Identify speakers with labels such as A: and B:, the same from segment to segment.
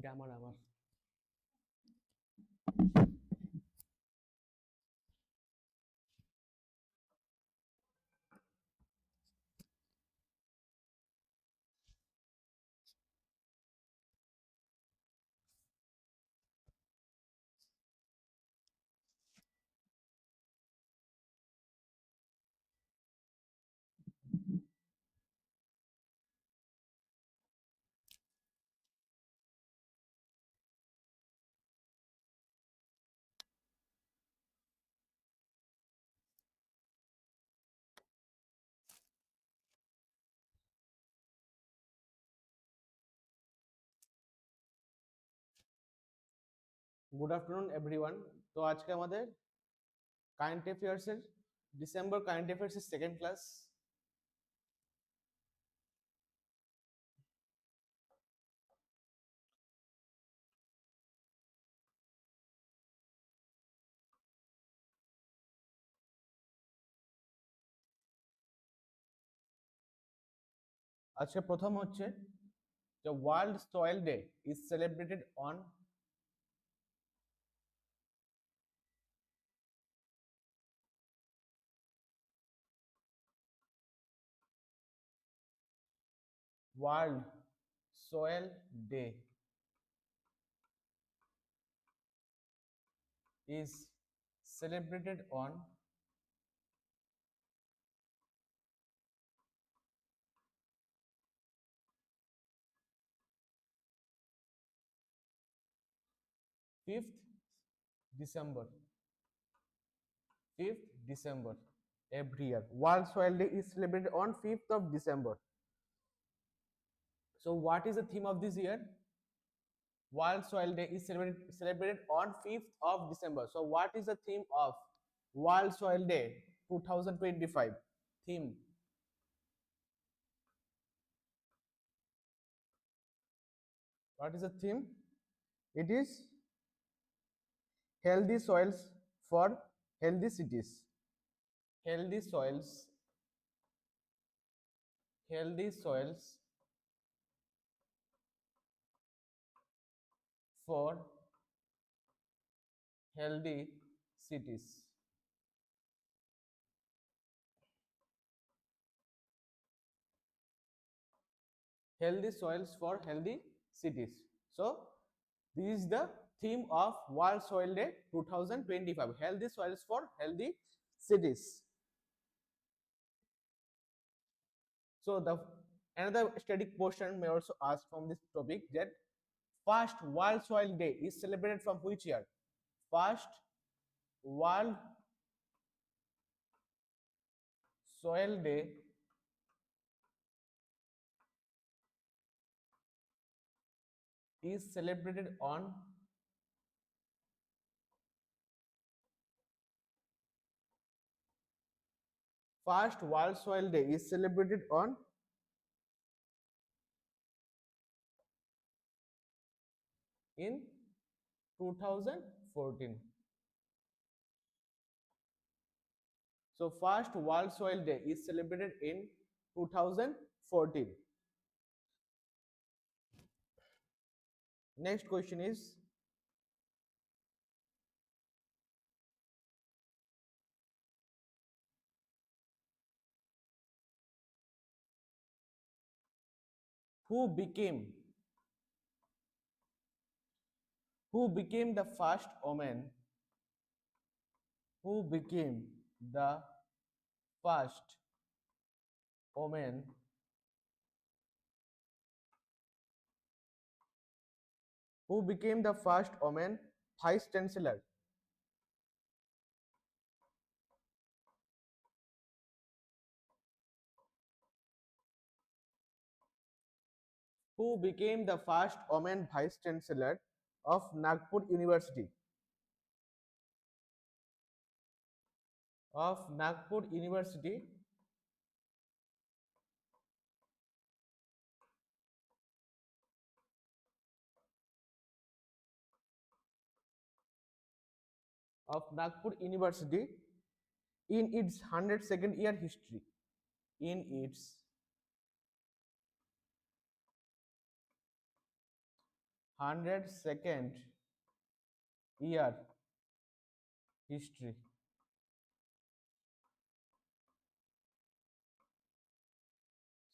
A: এটা আমার good afternoon everyone. তো আজকে আমাদের কারেন্ট অ্যাফেয়ার্স এর ডিসেম্বর কারেন্ট অ্যাফেয়ার্স এর সেকেন্ড ক্লাস। আজকে প্রথম হচ্ছে যে world soil day is celebrated on world soil day is celebrated on 5th December. 5th December every year. World Soil Day is celebrated on 5th of December. So what is the theme of this year? World Soil Day is celebrated on 5th of December. So what is the theme of World Soil Day 2025? Theme. What is the theme? It is healthy soils for healthy cities. Healthy soils. Healthy soils for healthy cities. Healthy soils for healthy cities. So this is the theme of World Soil Day 2025. Healthy soils for healthy cities. So the another static portion may also ask from this topic that first World Soil Day is celebrated from which year? First World Soil Day is celebrated on First World Soil Day is celebrated on in 2014. So first World Soil Day is celebrated in 2014. Next question is who became the first woman who became the first woman who became the first woman vice chancellor? Who became the first woman vice chancellor of Nagpur University? Of Nagpur University. Of Nagpur University in its 102nd year history. In its 102nd year history.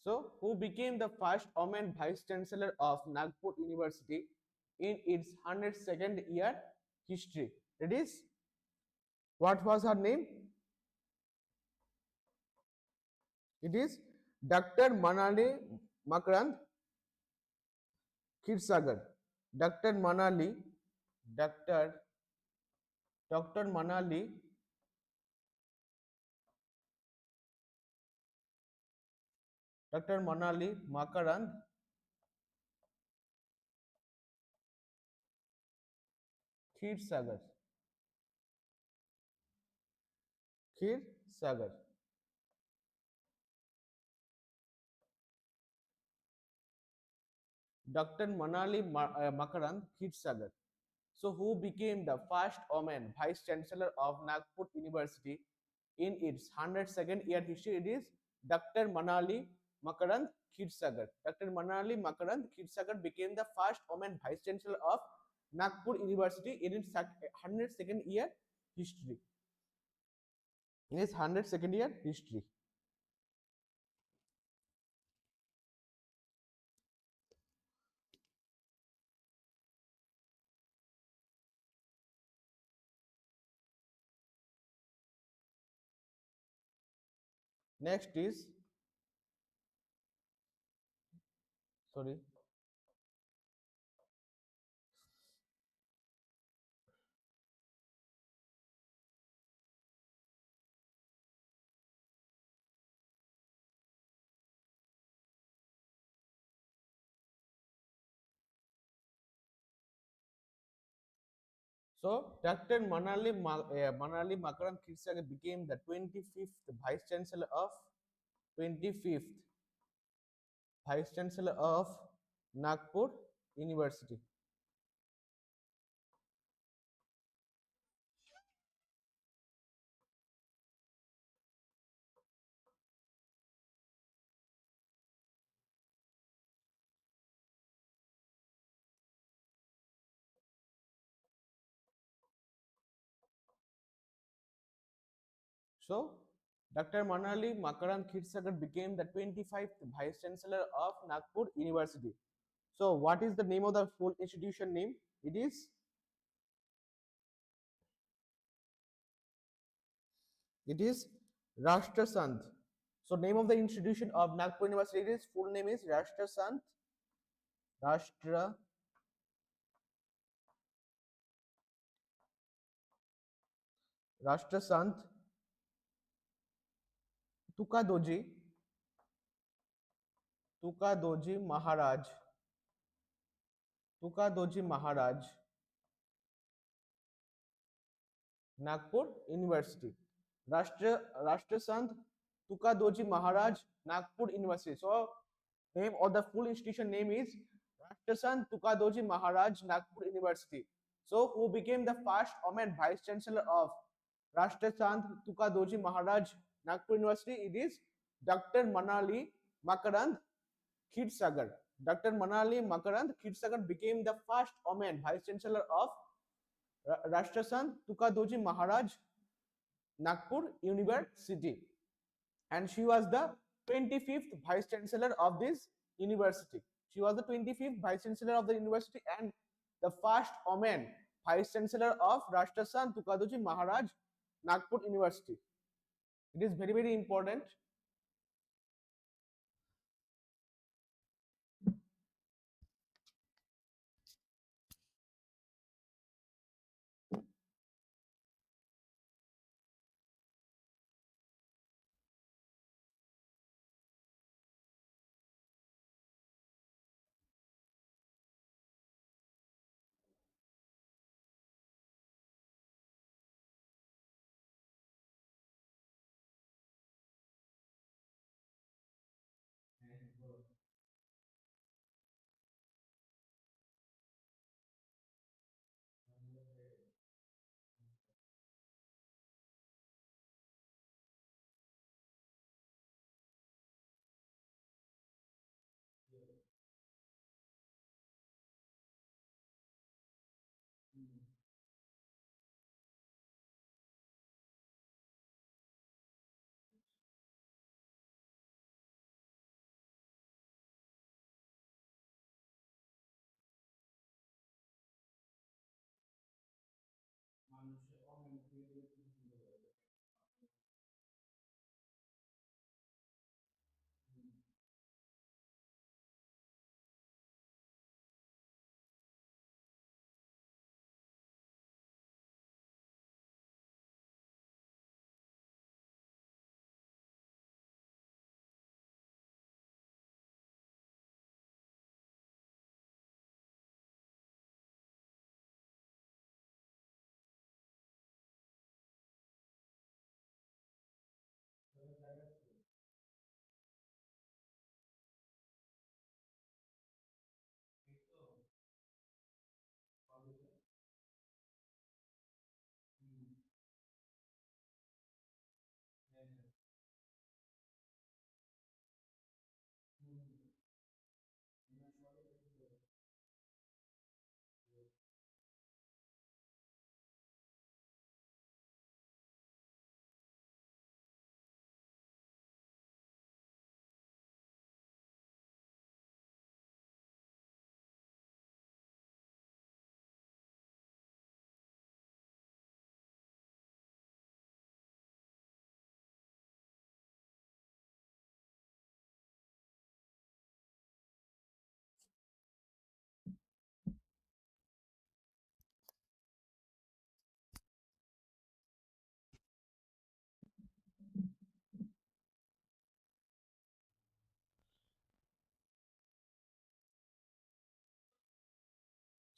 A: So, who became the first woman vice chancellor of Nagpur University in its 102nd year history? It is, what was her name? It is Dr. Manali Makarand Khirsagar. Dr. Manali, Dr. Dr. Manali, Dr. Manali Makarand Khirsagar. Khirsagar. Dr. Manali Makarand Khirsagar. So, who became the first woman vice chancellor of Nagpur University in its 102nd year history? It is Dr. Manali Makarand Khirsagar. Dr. Manali Makarand Khirsagar became the first woman vice chancellor of Nagpur University in its 102nd year history. In its 102nd year history. Next is, sorry. So, Dr. Manali Makaran Khirsagar became the 25th Vice Chancellor of 25th Vice Chancellor of Nagpur University. So, Dr. Manali Makaran Khirsagar became the 25th Vice Chancellor of Nagpur University. So, what is the name of the full institution name? It is Rashtra Sant. So, name of the institution of Nagpur University is full name is Rashtra Sant, Rashtra Rashtra Sant Tukadoji Tukadoji Maharaj Tukadoji Maharaj Nagpur University. Rashtra Sant Tukadoji Maharaj Nagpur University. So name or the full institution name is Rashtra Sant Tukadoji Maharaj Nagpur University. So who became the first woman vice chancellor of Rashtra Sant Tukadoji Maharaj Nagpur University? It is Dr. Manali Makarand Khirsagar. Dr. Manali Makarand Khirsagar became the first woman vice chancellor of Rashtrasan Tukadoji Maharaj Nagpur University, and she was the 25th vice chancellor of this university. She was the 25th vice chancellor of the university and the first woman vice chancellor of Rashtrasan Tukadoji Maharaj Nagpur University. It is very, very important.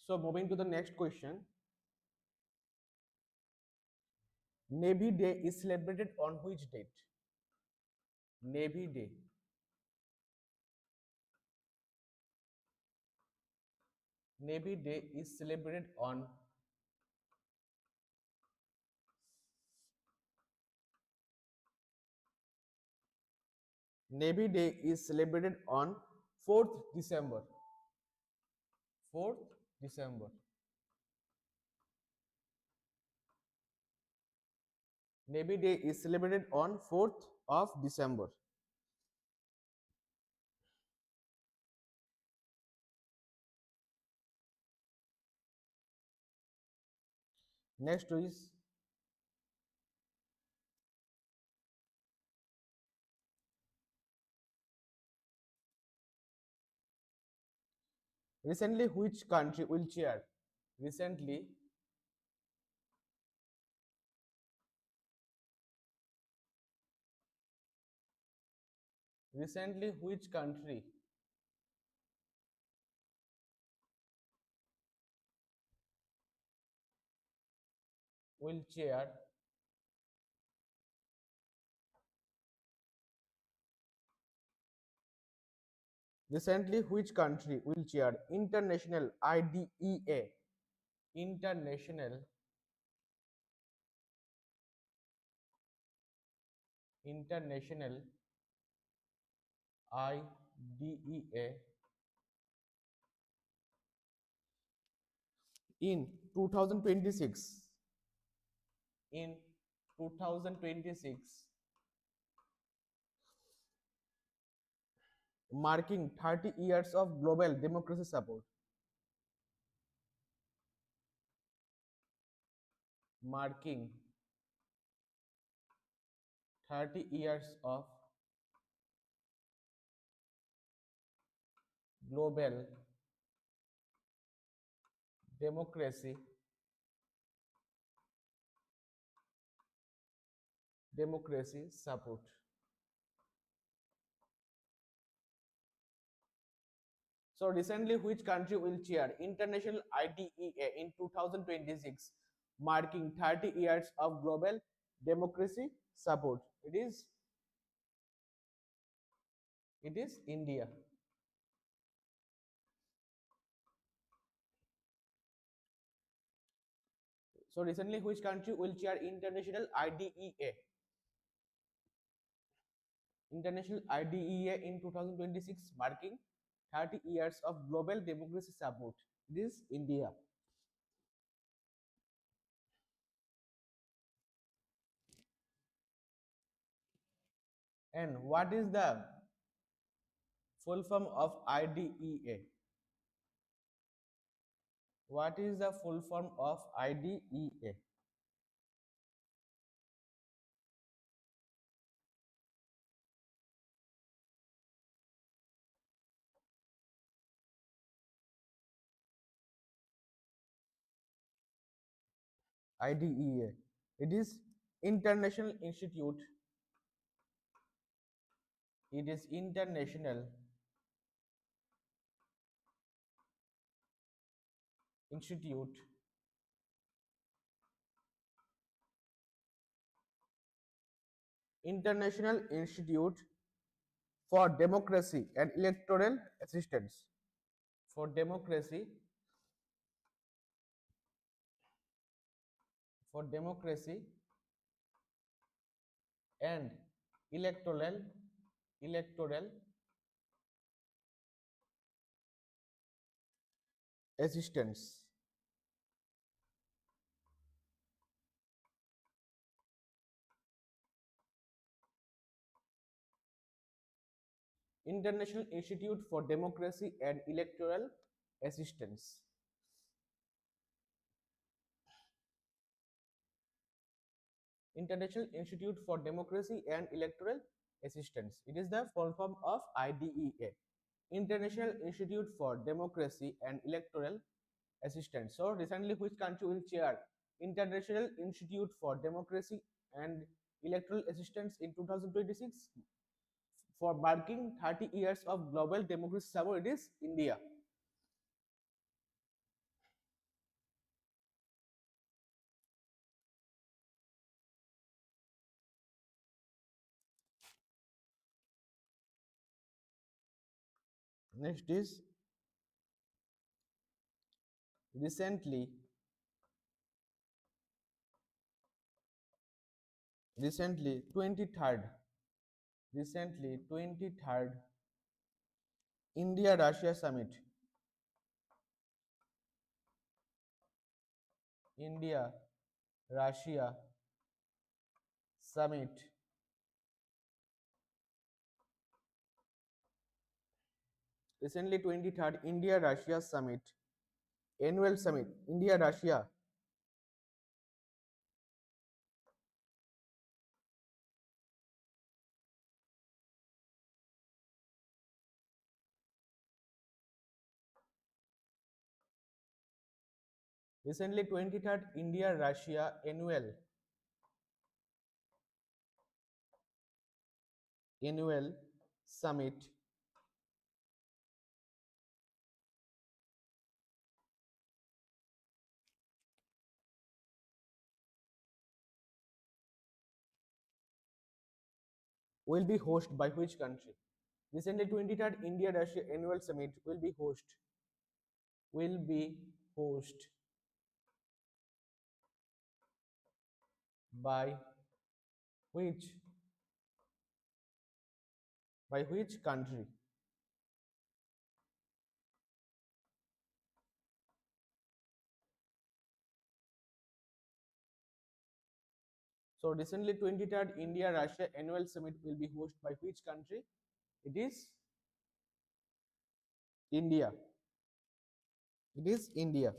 A: So moving to the next question. Navy Day is celebrated on which date? Navy Day. Navy Day is celebrated on Navy Day is celebrated on 4th December. 4th December. Navy Day is celebrated on 4th of December. Next is recently which country will chair? Recently, recently which country will chair recently which country will chair International IDEA? International International IDEA in 2026. In 2026, marking 30 years of global democracy support. Marking 30 years of global democracy support. So recently, which country will chair International IDEA in 2026, marking 30 years of global democracy support? It is India. So recently, which country will chair International IDEA in 2026, marking 30 years of global democracy support? It is India. And what is the full form of IDEA? What is the full form of IDEA? IDEA. It is International Institute. It is Institute International Institute for Democracy and Electoral Assistance. For democracy, for democracy and electoral assistance. International Institute for Democracy and Electoral Assistance. International Institute for Democracy and Electoral Assistance. It is the full form of IDEA. International Institute for Democracy and Electoral Assistance. So recently, which country will chair International Institute for Democracy and Electoral Assistance in 2026 for marking 30 years of global democracy support? It is India. Next is recently, recently 23rd, recently 23rd India Russia Summit, India Russia Summit, recently 23rd India Russia Summit, annual summit, India Russia, recently 23rd India Russia annual summit will be hosted by which country? Recently 23rd India Russia annual summit will be host by which which country? So recently 23rd India Russia annual summit will be hosted by which country? It is India. It is India.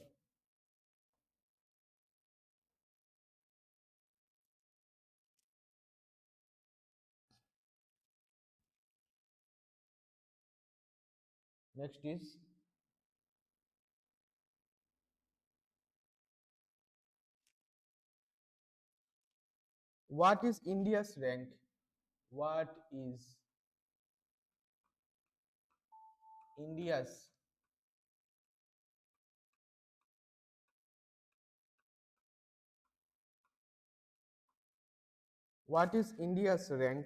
A: Next is, what is India's rank? What is India's what is India's rank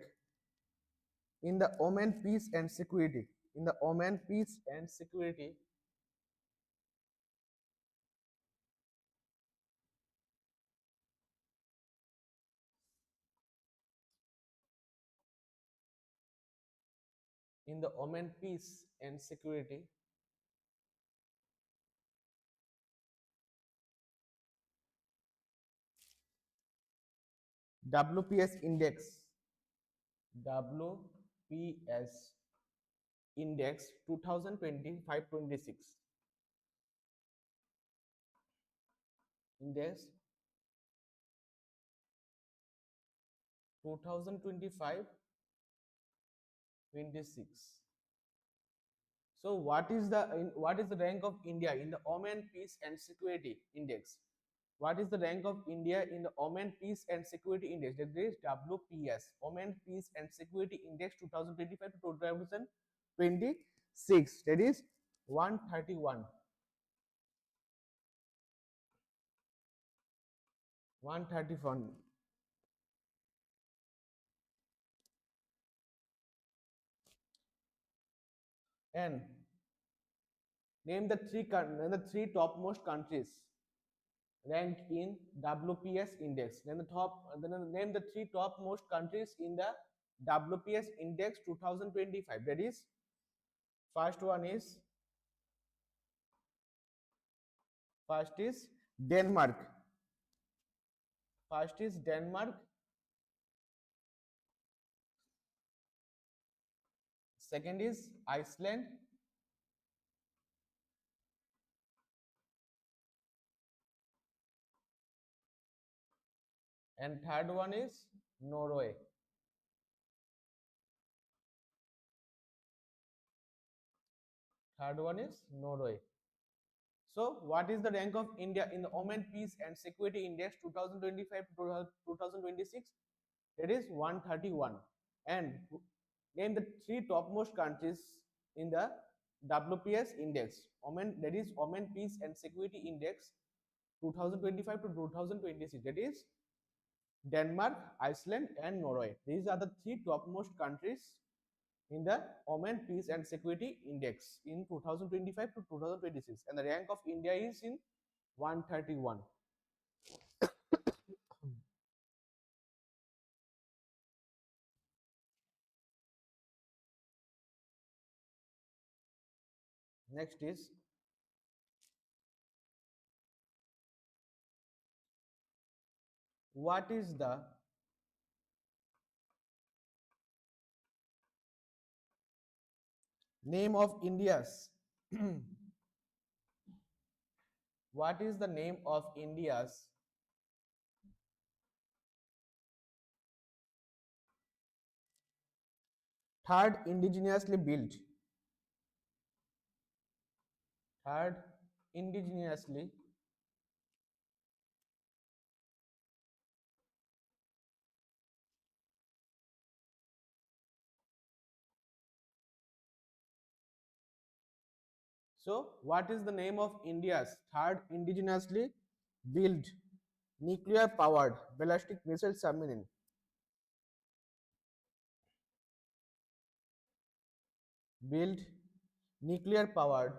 A: in the Oman peace and security? In the Oman peace and security, in the Oman peace and security, WPS index, WPS index 2025-26, index 2025-26. So what is the rank of India in the Oman Peace and Security Index? What is the rank of India in the Oman Peace and Security Index? That is WPS, Oman Peace and Security Index 2025 to 2026. That is 131. 131. And name the three topmost countries ranked in WPS index. Then name the three topmost countries in the WPS index 2025. That is, first one is first is Denmark. First is Denmark. Second is Iceland. And third one is Norway. Third one is Norway. So, what is the rank of India in the Oman Peace and Security Index 2025 to 2026? It is 131. And name the three topmost countries in the WPS index. Oman, that is Oman Peace and Security Index 2025 to 2026. That is Denmark, Iceland, and Norway. These are the three topmost countries in the Oman Peace and Security Index in 2025 to 2026, and the rank of India is in 131. Next is, what is the name of India's what is the name of India's third third indigenously so what is the name of India's third indigenously built nuclear powered ballistic missile submarine? Built nuclear powered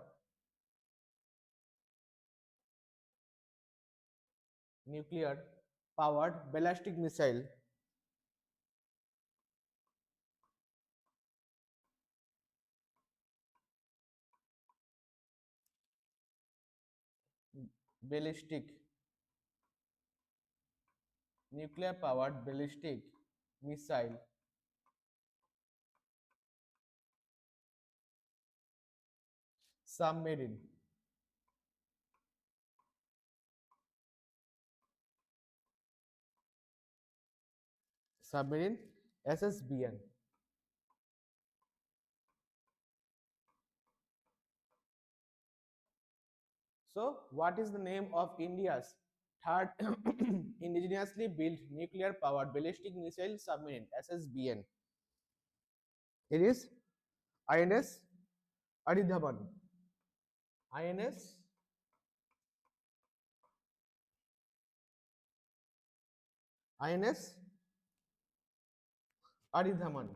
A: ballistic missile ballistic nuclear powered ballistic missile submarine submarine SSBN. So what is the name of India's third indigenously built nuclear powered ballistic missile submarine SSBN? It is INS Aridhaman. INS INS Aridhaman.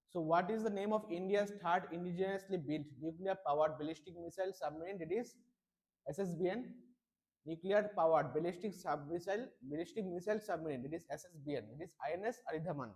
A: So what is the name of India's third indigenously built nuclear powered ballistic missile submarine? It is SSBN nuclear powered ballistic missile submarine. It is SSBN. It is INS Aridhaman.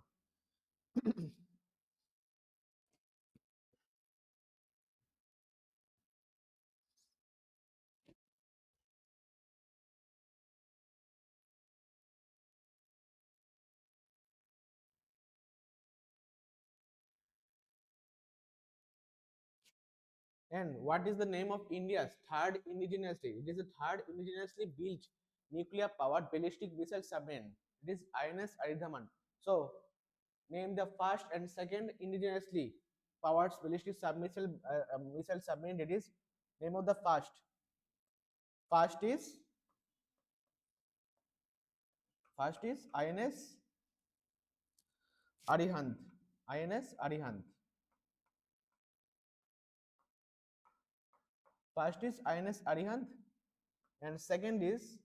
A: And what is the name of India's third indigenously? It is the third indigenously built nuclear powered ballistic missile submarine. It is INS Aridhaman. So name the first and second indigenously powered ballistic missile submarine. It is name of the first. First is INS Arihant. INS Arihant. First is INS Arihant, and second is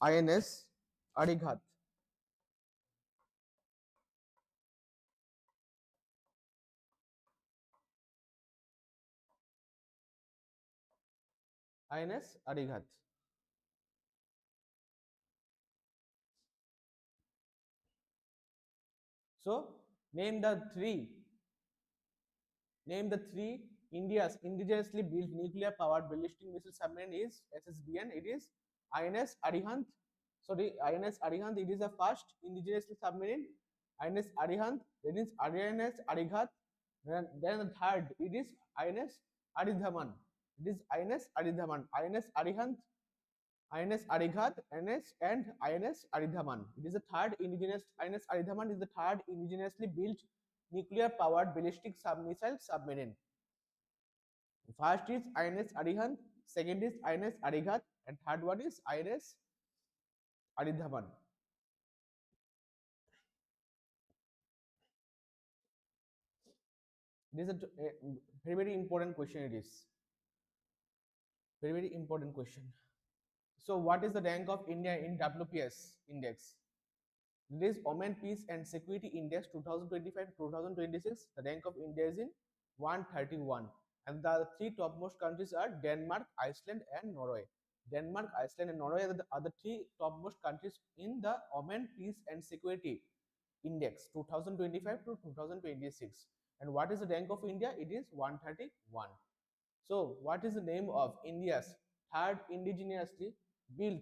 A: INS Arighat. INS Arighat. So name the three India's indigenously built nuclear powered ballistic missile submarine is SSBN. It is INS Arihant. So the INS Arihant, it is the first indigenously submarine. INS Arihant, then is INS Arighat. Then the third, it is INS Aridhaman. It is INS Aridhaman. INS Arihant, INS Arighat, NS and INS Aridhaman. It is the third indigenous INS Aridhaman is the third indigenously built nuclear powered ballistic submissile submarine. First is INS Arihant, second is INS Arighat, and third one is INS Aridhaman. This is a very very important question. It is. Very important question. So, what is the rank of India in WPS index? It is Women Peace and Security Index 2025 to 2026. The rank of India is in 131. And the three topmost countries are Denmark, Iceland, and Norway. Denmark, Iceland, and Norway are the three topmost countries in the Women Peace and Security Index 2025 to 2026. And what is the rank of India? It is 131. So, what is the name of India's third indigenously built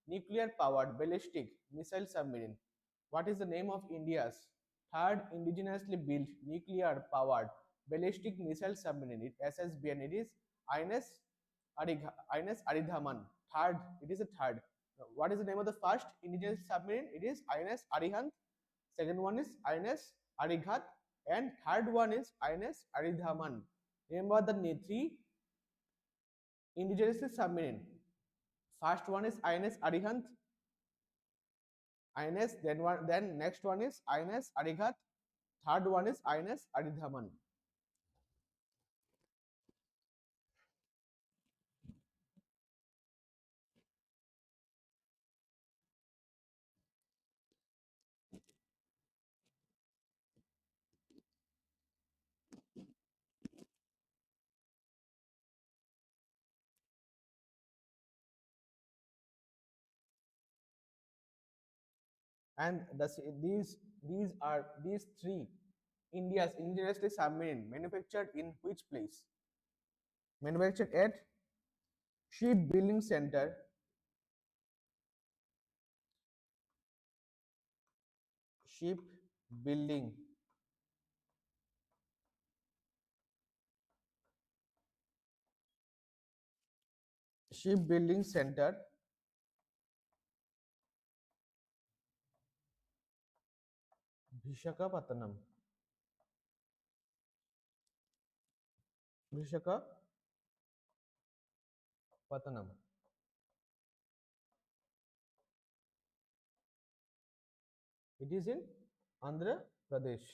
A: nuclear powered ballistic missile submarine? What is the name of India's third indigenously built nuclear powered ballistic missile submarine? It SSBN. It is INS INS Aridhaman. Third, it is a third. What is the name of the first indigenous submarine? It is INS Arihant. Second one is INS Arighat, and third one is INS Aridhaman. Remember the three indigenous submarine. First one is INS Arihant, INS, then next one is INS Arighat, third one is INS Aridhaman. And these three India's indigenously submarine manufactured in which place? Manufactured at Shipbuilding Center, Shipbuilding Shipbuilding Center, Vishakhapatnam. Vishakhapatnam. It is in Andhra Pradesh.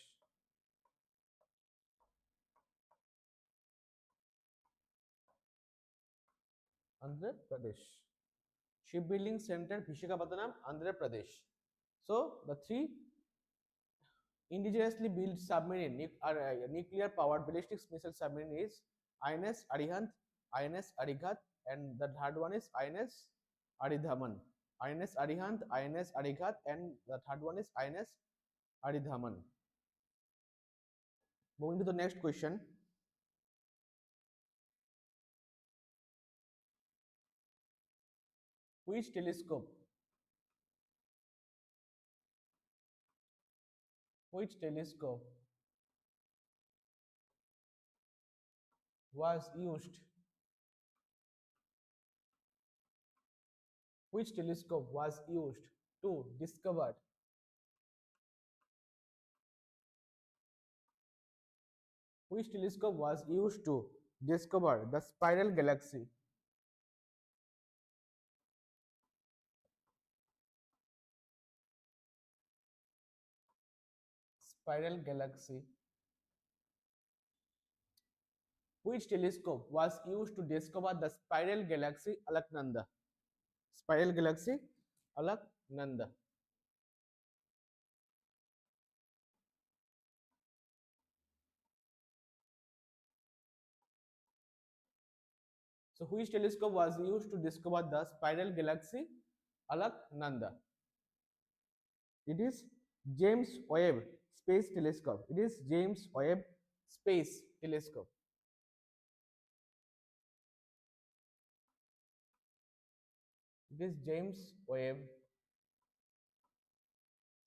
A: Andhra Pradesh. Shipbuilding Center, Vishakhapatnam, Andhra Pradesh. So the three indigenously built submarine nuclear powered ballistic missile submarine is INS Arihant, INS Arighat, and the third one is INS Aridhaman. INS Arihant, INS Arighat, and the third one is INS Aridhaman. Moving to the next question. Which telescope? Which telescope was used? Which telescope was used to discover? Which telescope was used to discover the spiral galaxy? Spiral galaxy. Which telescope was used to discover the spiral galaxy Alaknanda? Spiral galaxy Alaknanda. So, which telescope was used to discover the spiral galaxy Alaknanda? It is James Webb Space Telescope. It is James Webb Space Telescope. It is James Webb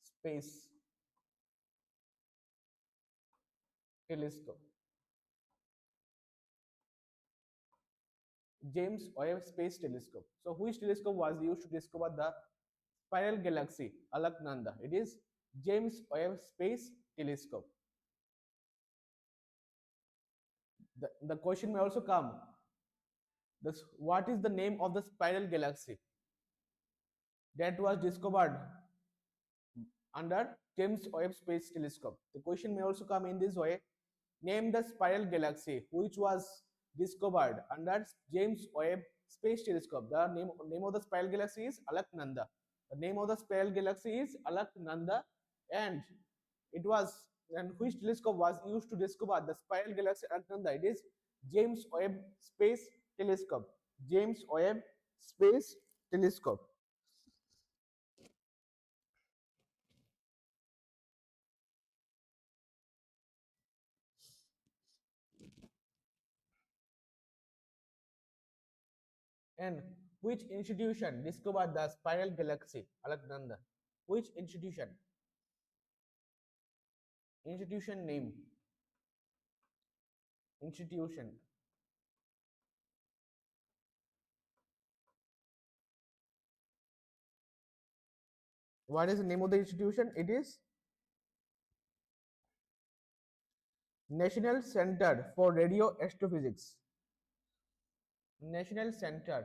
A: Space Telescope. James Webb Space Telescope. So, which telescope was used to discover the spiral galaxy Alaknanda? It is James Webb Space Telescope. The question may also come. What is the name of the spiral galaxy that was discovered under James Webb Space Telescope? The question may also come in this way. Name the spiral galaxy which was discovered under James Webb Space Telescope. The name of the spiral galaxy is Alaknanda. The name of the spiral galaxy is Alaknanda, and it was and which telescope was used to discover the spiral galaxy Alaknanda? It is James Webb Space Telescope. James Webb Space Telescope. And which institution discovered the spiral galaxy Alaknanda? Which institution? Institution name. Institution. What is the name of the institution? It is National Center for Radio Astrophysics. National Center.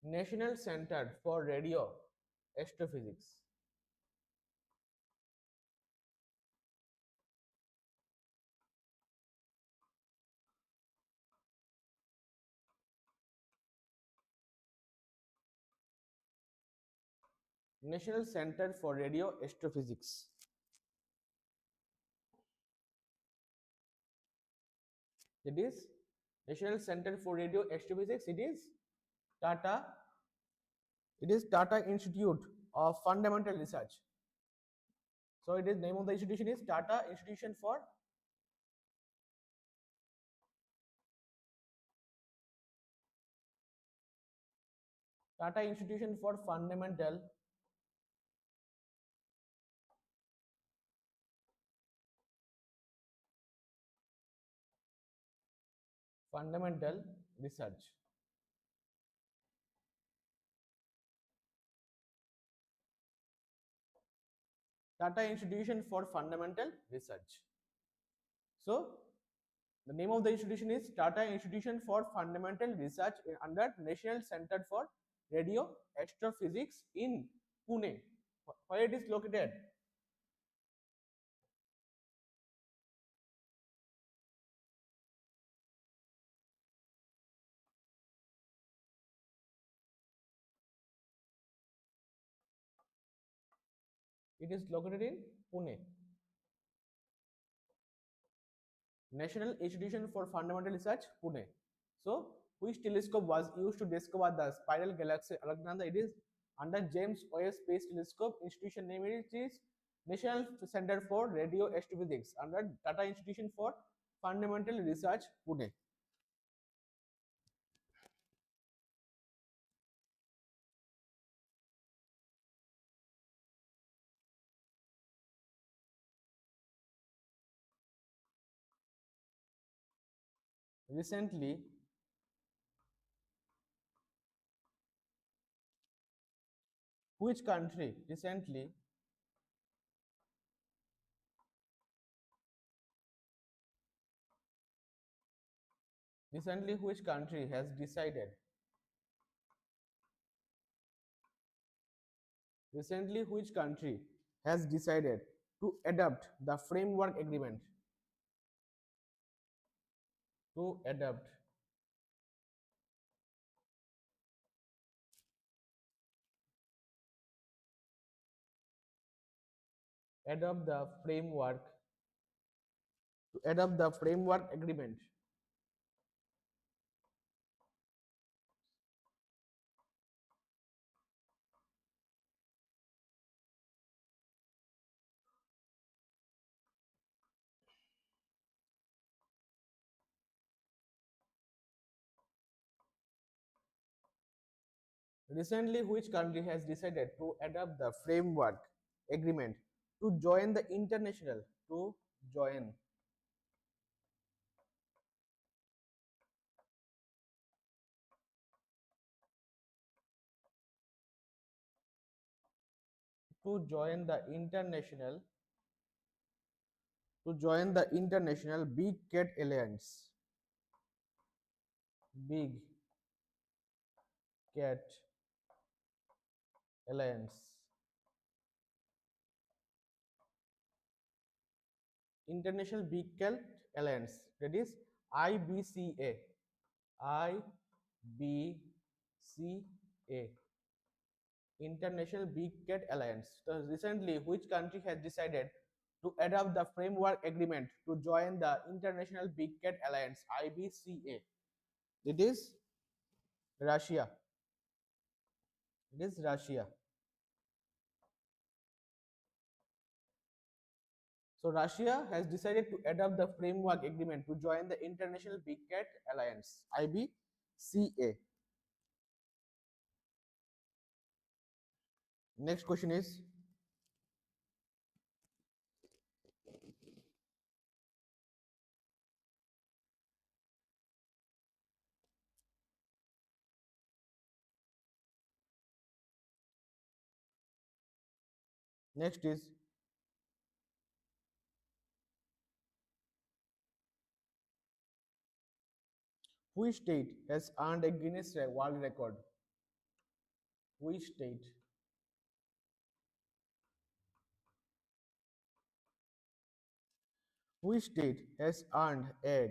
A: National Center for Radio Astrophysics. National Center for Radio Astrophysics. It is National Center for Radio Astrophysics. It is Tata. It is Tata Institute of Fundamental Research. So it is name of the institution is Tata Institution for Tata Institution for Fundamental Research. Tata Institution for Fundamental Research. So the name of the institution is Tata Institution for Fundamental Research under National Center for Radio Astrophysics in Pune. Where it is located? It is located in Pune. National Institution for Fundamental Research, Pune. So, which telescope was used to discover the spiral galaxy Alaknanda? It is under James Webb Space Telescope. Institution name is National Center for Radio Astrophysics under Tata Institution for Fundamental Research, Pune. Recently, which country recently which country has decided recently which country has decided to adopt the framework agreement to adopt the framework agreement. Recently, which country has decided to adopt the framework agreement to join the international to join to join the international Big Cat Alliance. Big Cat Alliance. International Big Cat Alliance, that is IBCA. IBCA. International Big Cat Alliance. So recently, which country has decided to adopt the framework agreement to join the International Big Cat Alliance (IBCA)? It is Russia. It is Russia. So Russia has decided to adopt the framework agreement to join the International Big Cat Alliance (IBCA). Next question is, next is, which state has earned a Guinness World Record? Which state? Which state has earned a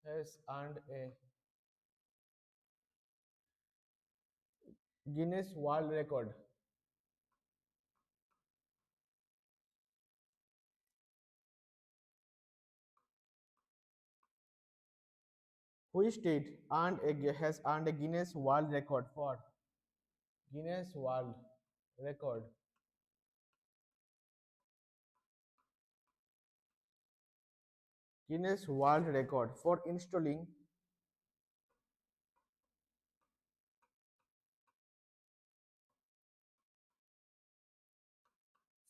A: has earned a Guinness World Record? Which state has earned a Guinness World Record for Guinness World Record? Guinness World Record for installing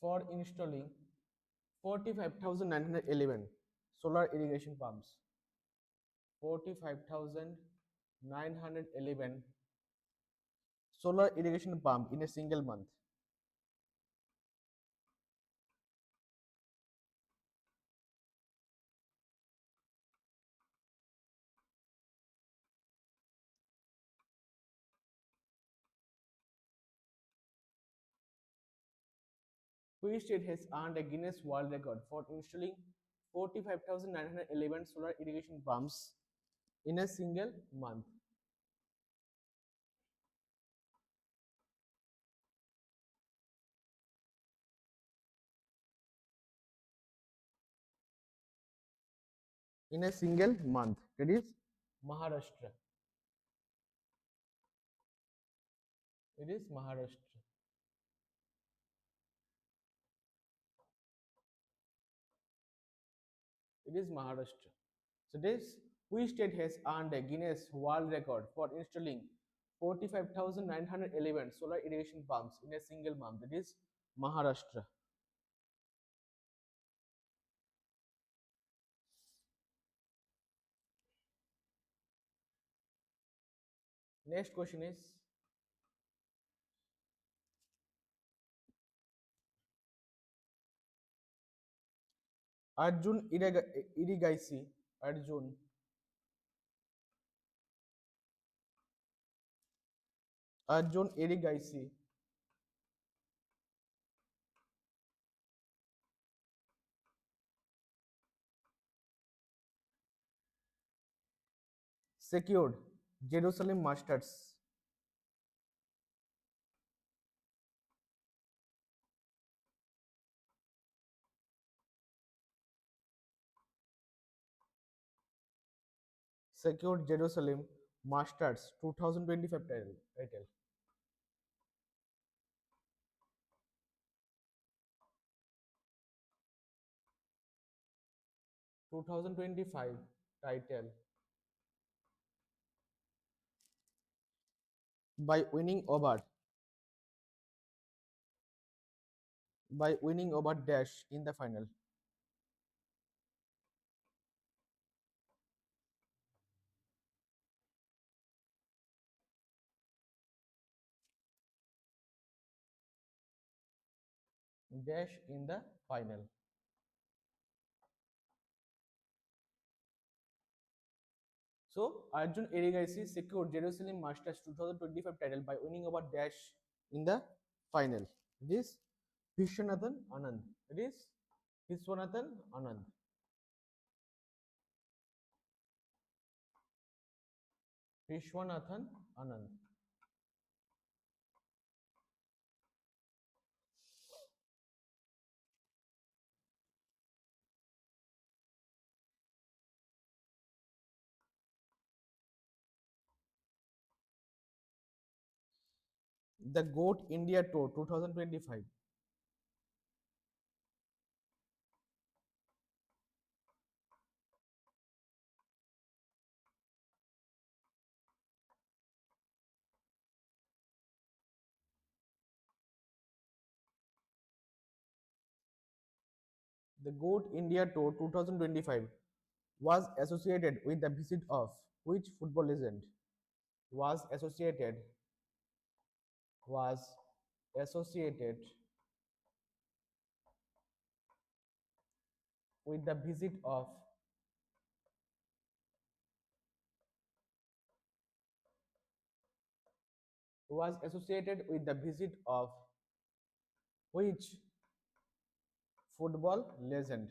A: 45,911 solar irrigation pumps. 45,911 solar irrigation pump in a single month. Which state has earned a Guinness World Record for installing 45,911 solar irrigation pumps in a single month? In a single month. That is Maharashtra. It is Maharashtra. It is Maharashtra. So this which state has earned a Guinness World Record for installing 45,911 solar irrigation pumps in a single month? It is Maharashtra. Next question is, Arjun Irigaisi. Arjun Irigaisi secured Jerusalem Masters. Secured Jerusalem Masters 2025 title. 2025 title by winning over Dash in the final. Dash in the final. So Arjun Erigaisi secured Jerusalem Masters 2025 title by winning over Dash in the final. It is Vishwanathan Anand. It is Vishwanathan Anand. Vishwanathan Anand. The GOAT India Tour 2025. The GOAT India Tour 2025 was associated with the visit of which football legend? Was associated with the visit of was associated with the visit of which football legend?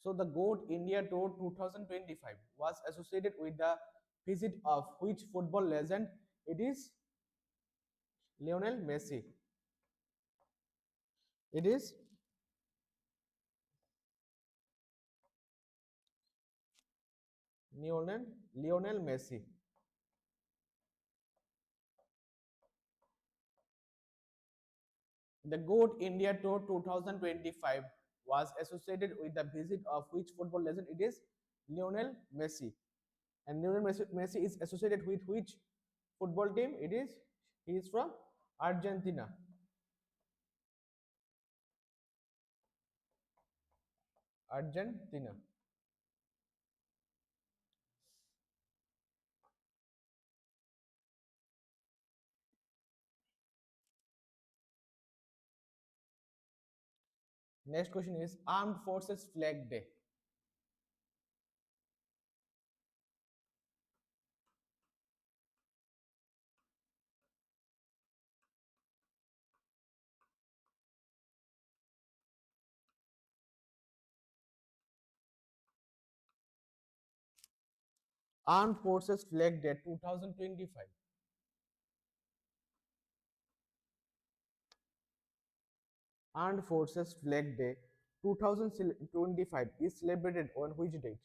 A: So the GOAT India Tour 2025 was associated with the visit of which football legend? It is Lionel Messi. It is Lionel Messi. The GOAT India Tour 2025 was associated with the visit of which football legend? It is Lionel Messi. And Lionel Messi is associated with which football team? He is from Argentina. Argentina. Next question is Armed Forces Flag Day. Armed Forces Flag Day 2025. Armed Forces Flag Day 2025 is celebrated on which date?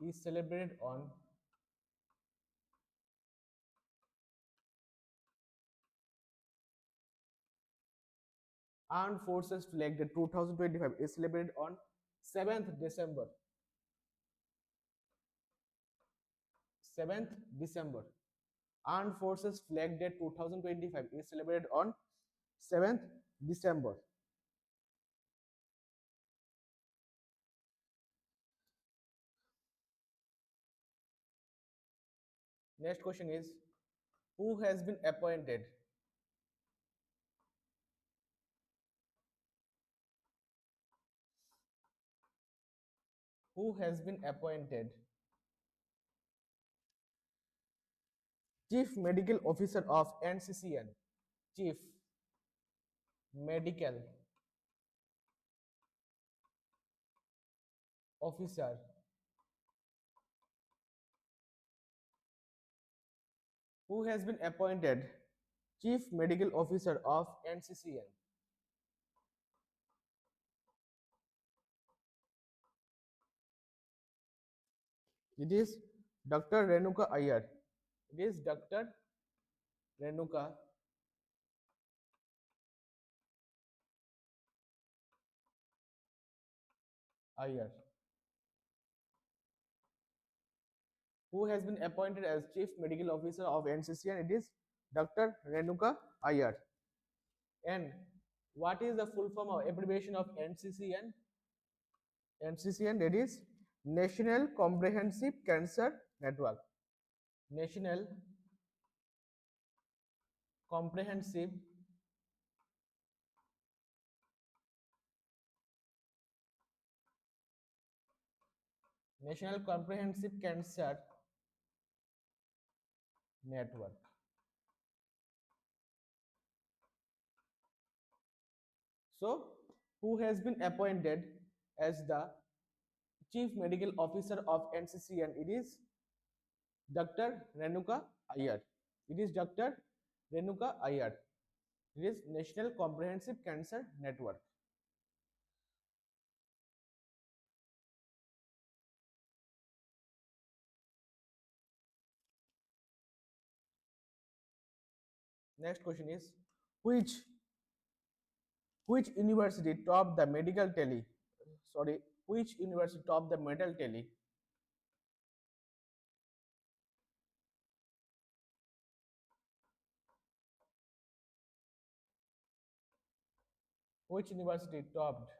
A: Is celebrated on Armed Forces Flag Day 2025 is celebrated on 7th December. 7th December. Armed Forces Flag Day 2025 is celebrated on 7th December. Next question is who has been appointed? Who has been appointed Chief Medical Officer of NCCN? Chief Medical Officer who has been appointed Chief Medical Officer of NCCN? It is Dr. Renuka Iyer. It is Dr. Renuka Iyer, who has been appointed as Chief Medical Officer of NCCN. It is Dr. Renuka Iyer. And what is the full form or abbreviation of NCCN? NCCN, that is National Comprehensive Cancer Network. National Comprehensive National Comprehensive Cancer Network. So, who has been appointed as the Chief Medical Officer of NCCN? It is Dr. Renuka Iyer. It is Dr. Renuka Iyer. It is National Comprehensive Cancer Network. Next question is which which university topped the medical tally? Sorry, which university topped the medal tally? Which university topped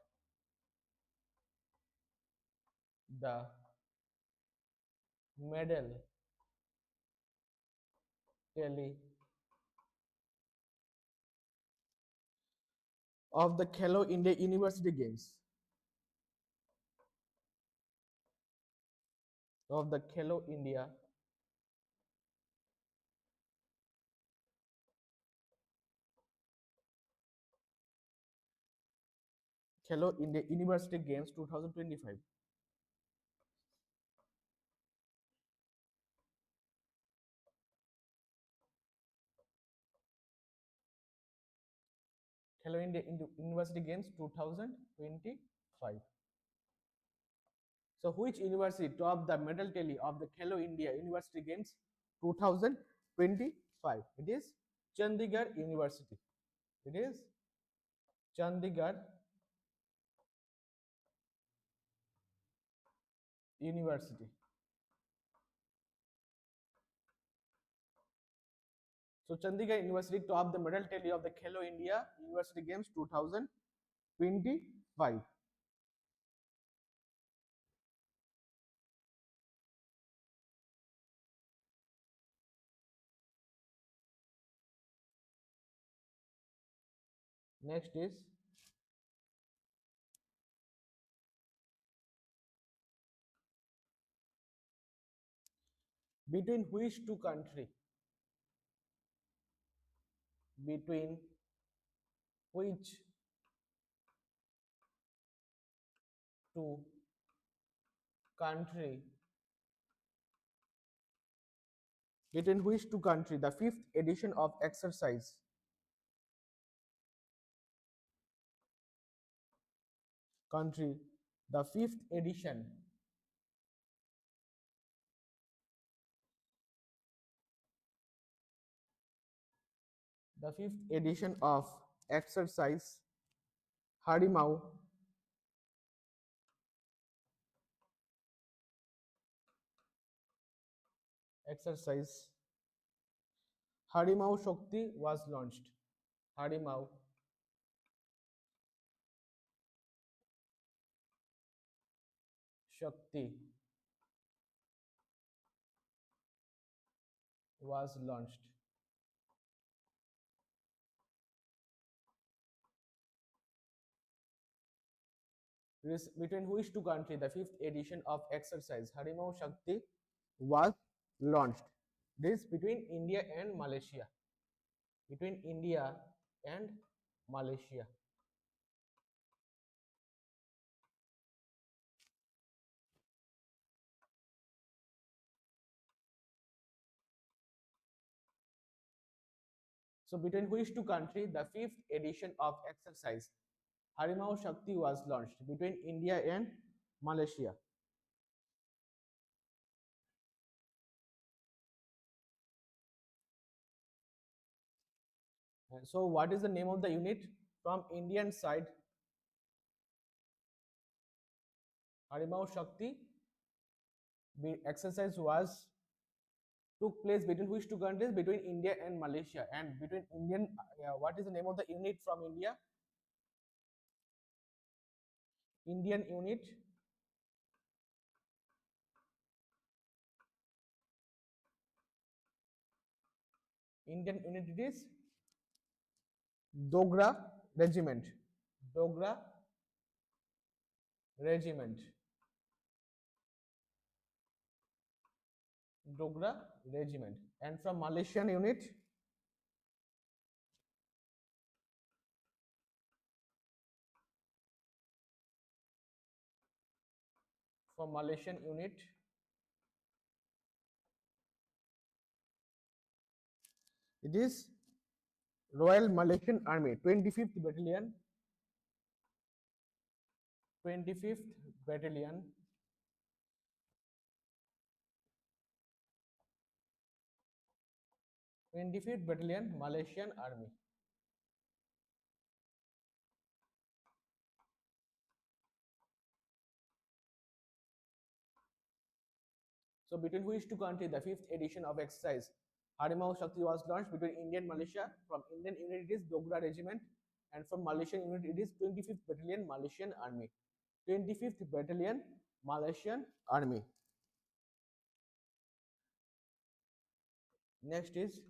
A: the medal tally of the Khelo India University Games? Of the Khelo India University Games 2025. Khelo India University Games 2025. So, which university topped the medal tally of the Khelo India University Games 2025? It is Chandigarh University. It is Chandigarh University. So, Chandigarh University topped the medal tally of the Khelo India University Games 2025. Next is between which two country? Between which two country? Between which two country? The fifth edition of exercise country. The fifth edition. The fifth edition of exercise Harimau exercise Harimau Shakti was launched. Harimau Shakti was launched. Between which two countries the fifth edition of exercise Harimau Shakti was launched? This between India and Malaysia. Between India and Malaysia. So between which two countries the fifth edition of exercise Harimau Shakti was launched? Between India and Malaysia. So what is the name of the unit from Indian side? Harimau Shakti exercise was took place between which two countries? Between India and Malaysia. And between Indian, what is the name of the unit from India? Indian unit. Indian unit it is Dogra Regiment. Dogra Regiment. Dogra Regiment. And from Malaysian unit, from Malaysian unit, it is Royal Malaysian Army, 25th Battalion, 25th Battalion, 25th Battalion, Malaysian Army. So between which two countries the fifth edition of exercise Harimau Shakti was launched? Between India and Malaysia. From Indian unit it is Dogra Regiment, and from Malaysian unit it is 25th Battalion Malaysian Army. 25th Battalion Malaysian Army. Next is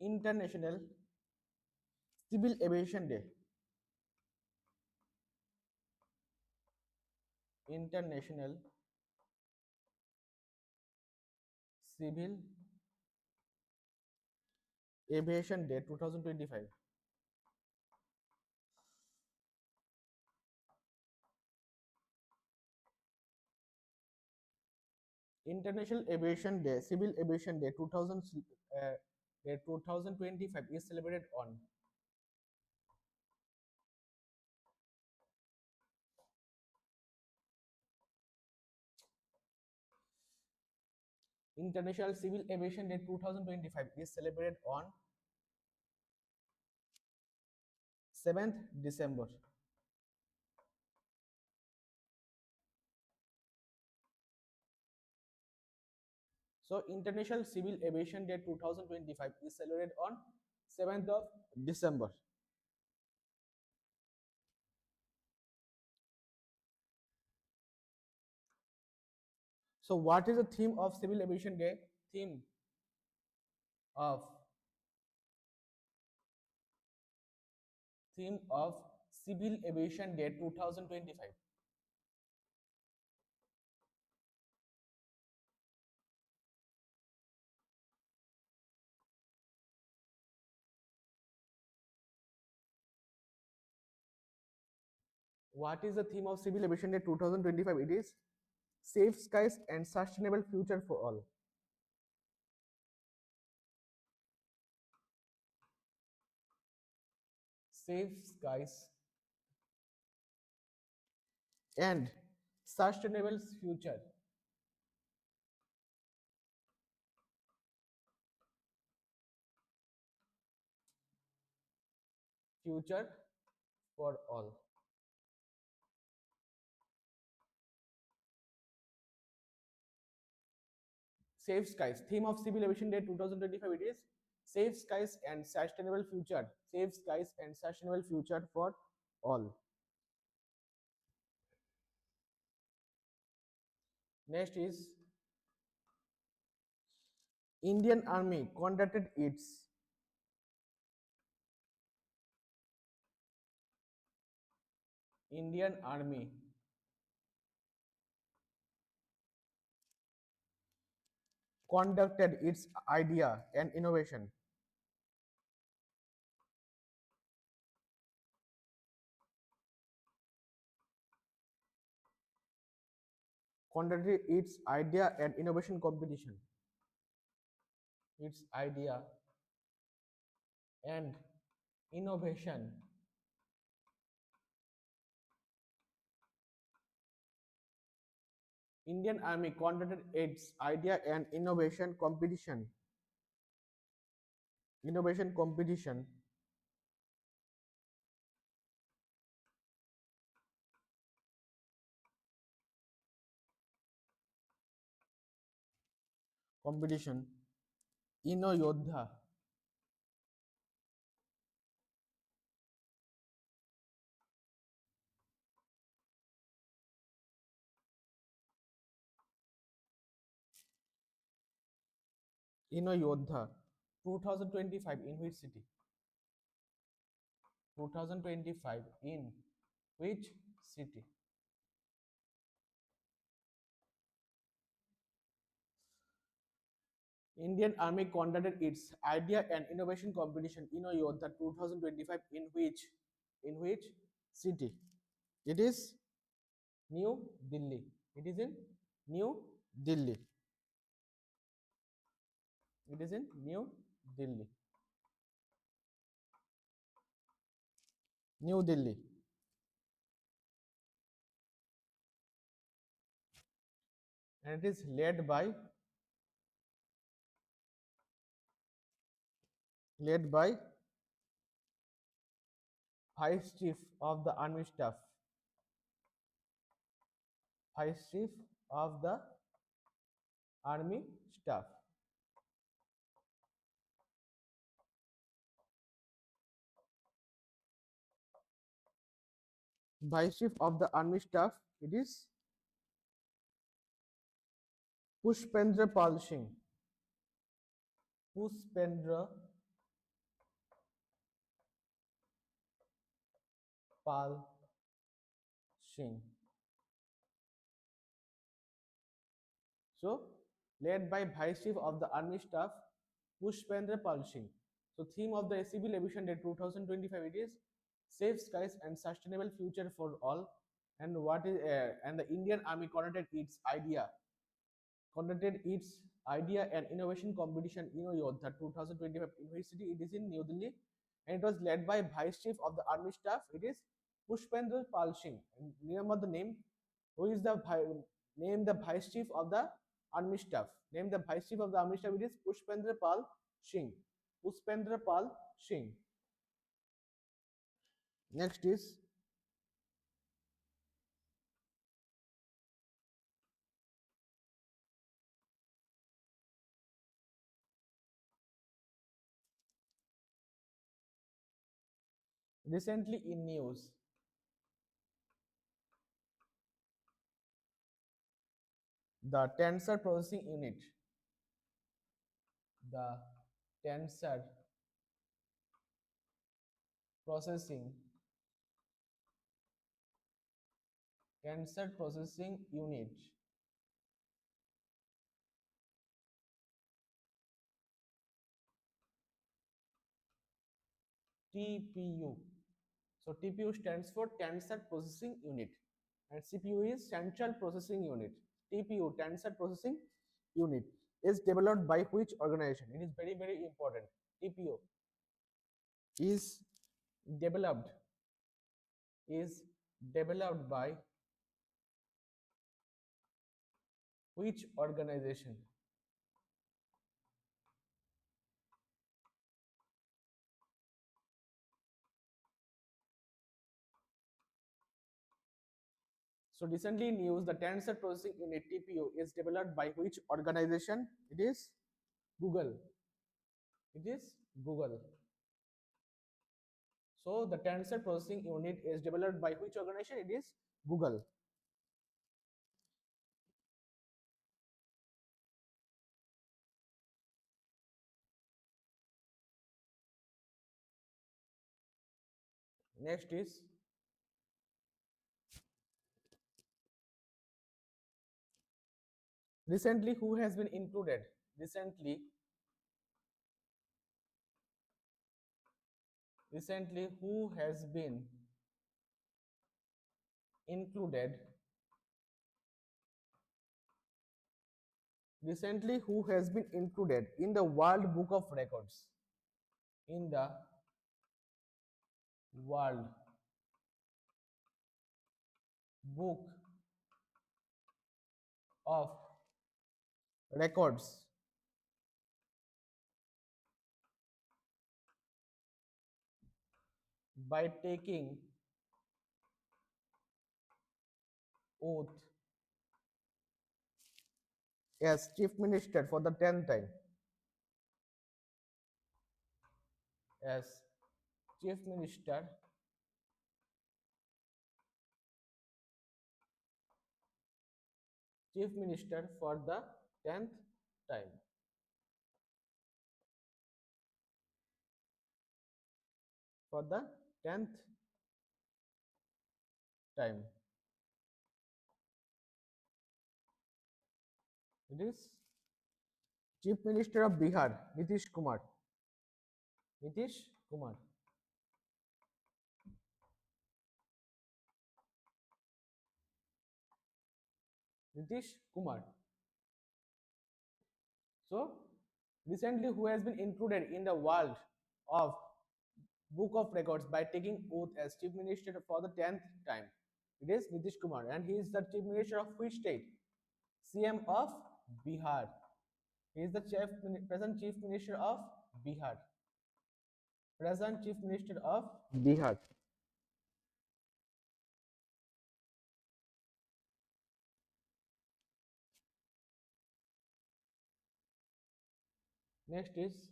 A: International Civil Aviation Day. International Civil Aviation Day 2025. International Aviation Day, Civil Aviation Day 2025 is celebrated on International Civil Aviation Day 2025 is celebrated on 7th December. So International Civil Aviation Day 2025 is celebrated on 7th of December. So what is the theme of Civil Aviation Day? Theme of theme of Civil Aviation Day 2025. What is the theme of Civil Aviation Day 2025? It is Safe Skies and Sustainable Future for All. Safe Skies and Sustainable Future. Future for all. Safe Skies. Theme of Civil Aviation Day 2025 it is Safe Skies and Sustainable Future. Safe Skies and Sustainable Future for all. Next is Indian Army conducted its Indian Army conducted its idea and innovation conducted its idea and innovation competition. Its idea and innovation Indian Army conducted its idea and innovation competition competition Inno Yodha Inno Yodha 2025 in which city? 2025 in which city? Indian Army conducted its Idea and Innovation Competition in Yodha 2025 in which city? It is New Delhi. It is in New Delhi. It is in New Delhi. New Delhi. And it is led by Vice Chief of the Army Staff. Vice Chief of the Army Staff. Vice Chief of the Army Staff. It is Pushpendra Pal Singh. Pushpendra Pal Singh. So, led by Vice Chief of the Army Staff, Pushpendra Pal Singh. So, theme of the ACB Levision Day 2025 it is Safe Skies and Sustainable Future for All. And the Indian Army conducted its idea and innovation competition in Yodha 2025 University. It is in New Delhi, and it was led by Vice Chief of the Army Staff. It is Pushpendra Pal Singh. And remember the name. Who is the name the Vice Chief of the Army Staff? Name the Vice Chief of the Army Staff. It is Pushpendra Pal Singh. Pushpendra Pal Singh. Next is recently in news. The tensor processing unit. The tensor processing tensor processing unit TPU. So TPU stands for tensor processing unit and CPU is central processing unit. TPU, tensor processing unit, is developed by which organization? It is very very important. TPU is developed is developed by which organization? So recently in news, the tensor processing unit TPU is developed by which organization? It is Google. It is Google. So the tensor processing unit is developed by which organization? It is Google. Next is recently who has been included? Recently who has been included? Recently who has been included in the World Book of Records? In the World Book of Records. By taking oath as Chief Minister for the 10th time. As Chief Minister for the 10th time. For the 10th time. It is Chief Minister of Bihar, Nitish Kumar. Nitish Kumar. Nitish Kumar. So, recently, who has been included in the world of Book of Records by taking oath as Chief Minister for the 10th time? It is Nitish Kumar, and he is the Chief Minister of which state? CM of Bihar. He is the present Chief Minister of Bihar. Present Chief Minister of Bihar. Next is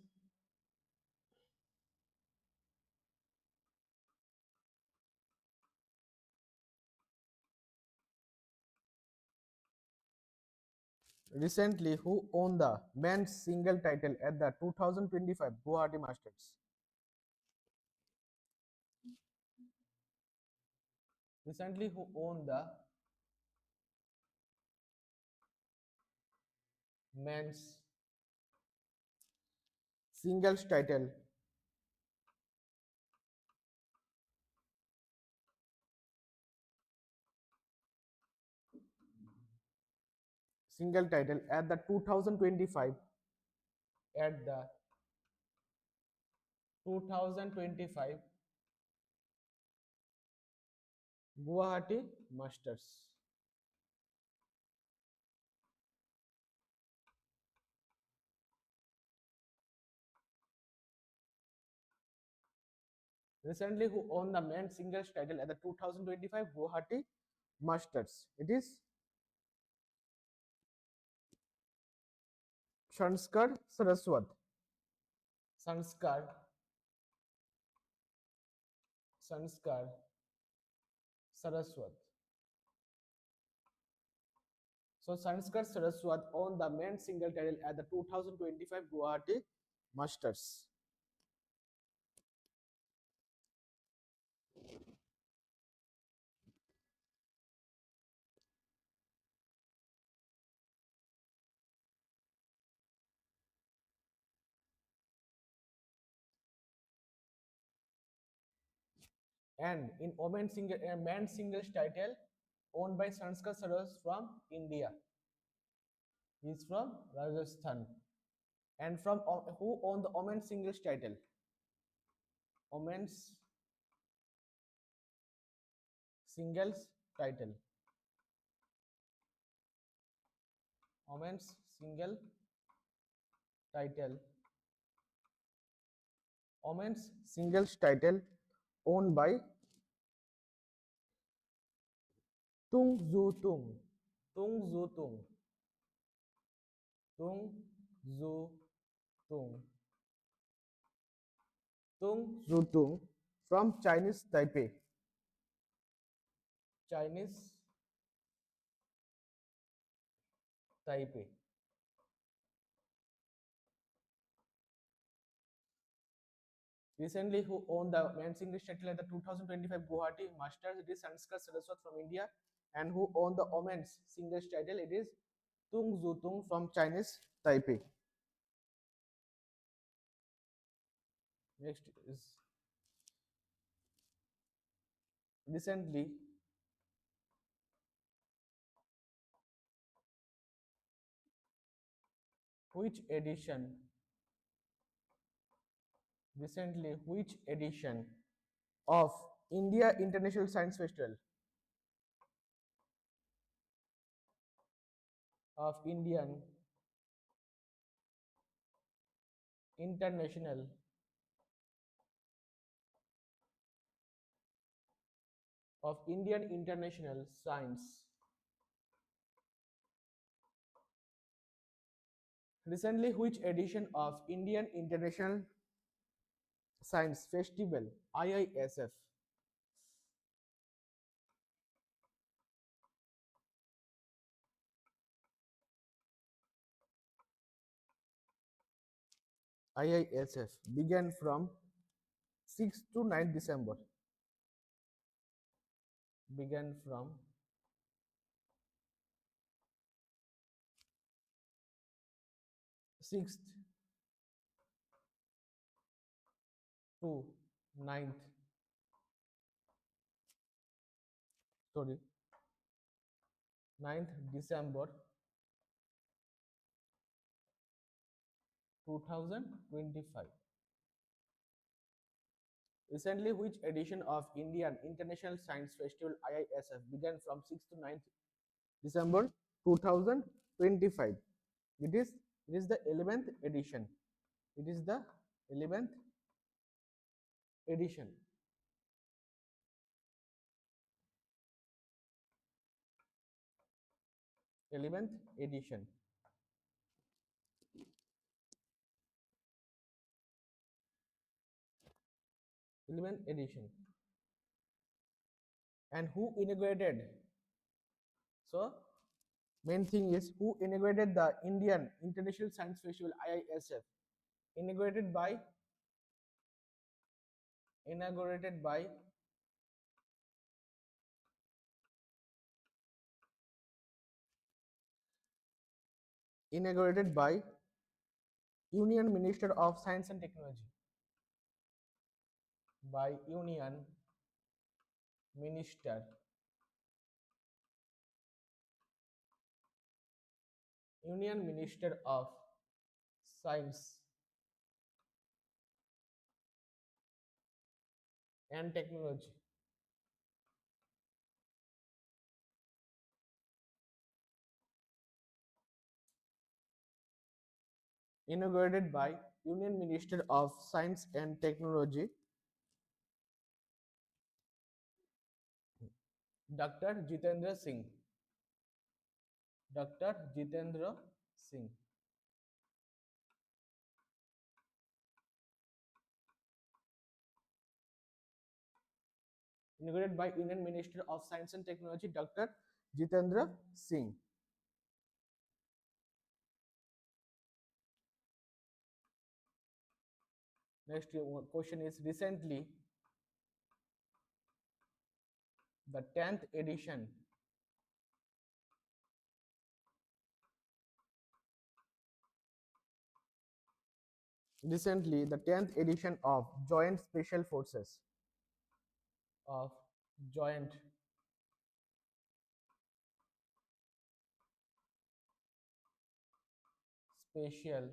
A: recently who won the men's single title at the 2025 Guwahati Masters. Recently who won the men's singles title at the 2025 at the 2025 Guwahati Masters. Recently who won the men's singles title at the 2025 Guwahati Masters. It is Sanskar Saraswat. Sanskar Sanskar Saraswat. So Sanskar Saraswat won the men's single title at the 2025 Guwahati Masters. And in men's singles title owned by Sanskar Saraswat from India. He is from Rajasthan. And from who owned the women's singles title? Women's singles title. Women's single title. Women's singles title owned by Tung Zu Tung. Tung Zu Tung. Tung Zu Tung. Tung Zu Tung from Chinese Taipei. Chinese Taipei. Recently, who won the men's English title at the 2025 Guwahati Masters? It is Sanskar Saraswat from India. And who won the women's singles title? It is Tung Zu Tung from Chinese Taipei. Next is recently which edition? Recently, which edition of India International Science Festival of Indian International Science. Recently, which edition of Indian International Science Festival IISF IISF began from 6 to 9 December. Began from 6th to 9th, sorry, 9th December 2025. Recently, which edition of Indian International Science Festival IISF began from 6th to 9th December 2025? It is it is the 11th edition. It is the 11th edition. 11th edition. 11th edition. And who inaugurated? So main thing is who inaugurated the Indian International Science Festival IISF? Inaugurated by inaugurated by inaugurated by Union Minister of Science and Technology. By Minister Union Minister of Science and Technology. Inaugurated by Union Minister of Science and Technology, Dr. Jitendra Singh. Dr. Jitendra Singh. Inaugurated by Union Minister of Science and Technology, Dr. Jitendra Singh. Next question is recently the 10th edition recently the 10th edition of Joint Special Forces of Joint Special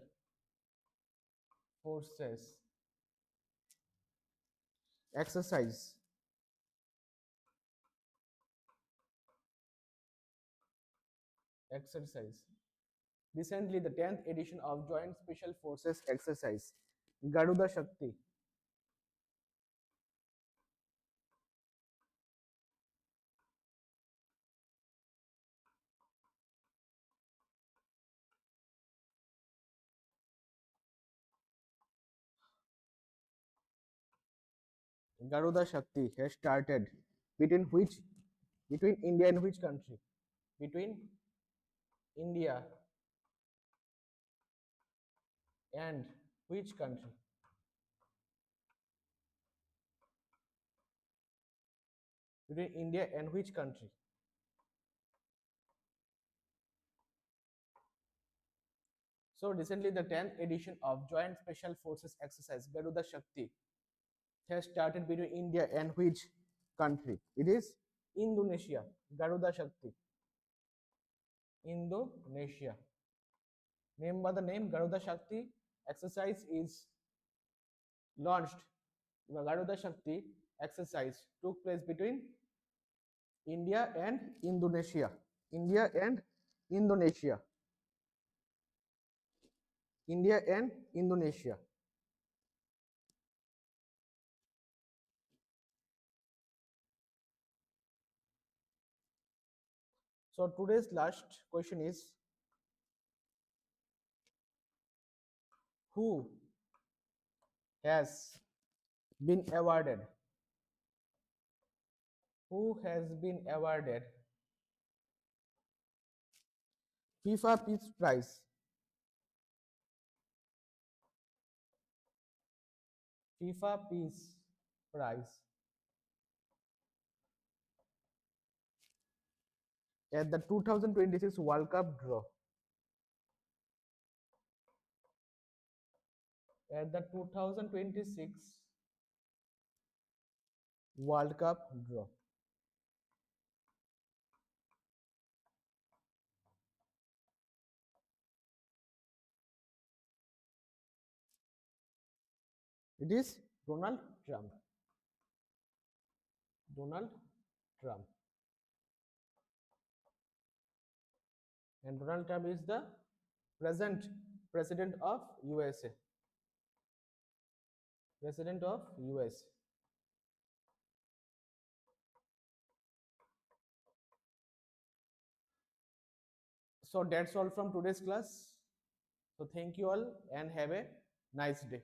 A: Forces exercise exercise recently the 10th edition of Joint Special Forces exercise Garuda Shakti. Garuda Shakti has started between which between India and which country? Between India and which country? Between India and which country? So recently the 10th edition of Joint Special Forces exercise Garuda Shakti has started between India and which country? It is Indonesia. Garuda Shakti. Indonesia. Named by the name Garuda Shakti, exercise is launched. The Garuda Shakti exercise took place between India and Indonesia. India and Indonesia. India and Indonesia. So today's last question is who has been awarded who has been awarded FIFA Peace Prize FIFA Peace Prize at the 2026 World Cup draw. at the 2026 World Cup draw? It is Donald Trump. Donald Trump. And Donald Trump is the present president of USA. President of US. So that's all from today's class. So thank you all and have a nice day.